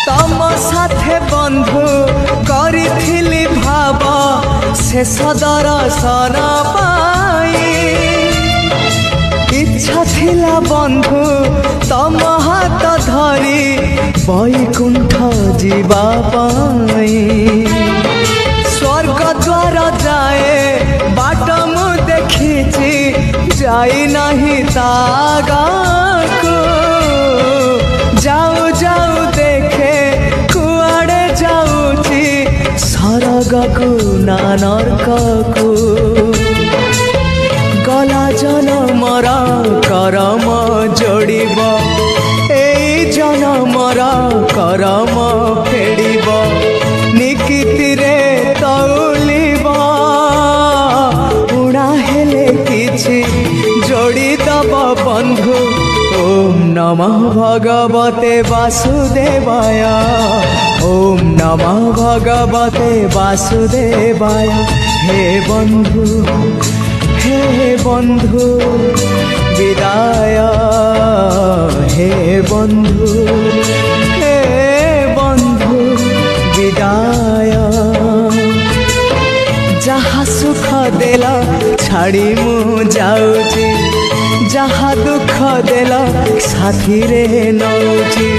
तम साथे बंधु करिथिली भाव शेष दर्शन पाई इच्छा थिला बंधु तम हाथ धरी वैकुंठ जीवा पाई स्वर्ग द्वार जाए बाट मु देखी जाई नहीं तागाको जाऊ जाऊ देखे कुआड़े जाऊची सरगकु ना नरककु गला जनमर करम जोड़ब एई जनमर करम फेड़ब निकिति रे तौलिब उड़ा हेले किछि जोड़ी दब बंधु ओम नमः भगवते वासुदेवाय ओम नमः भगवते वासुदेवाय हे बंधु विदाय हे बंधु विदाय जहाँ सुख देला छाड़ी मु जाऊची जहाँ दुख देला साथी रे नौची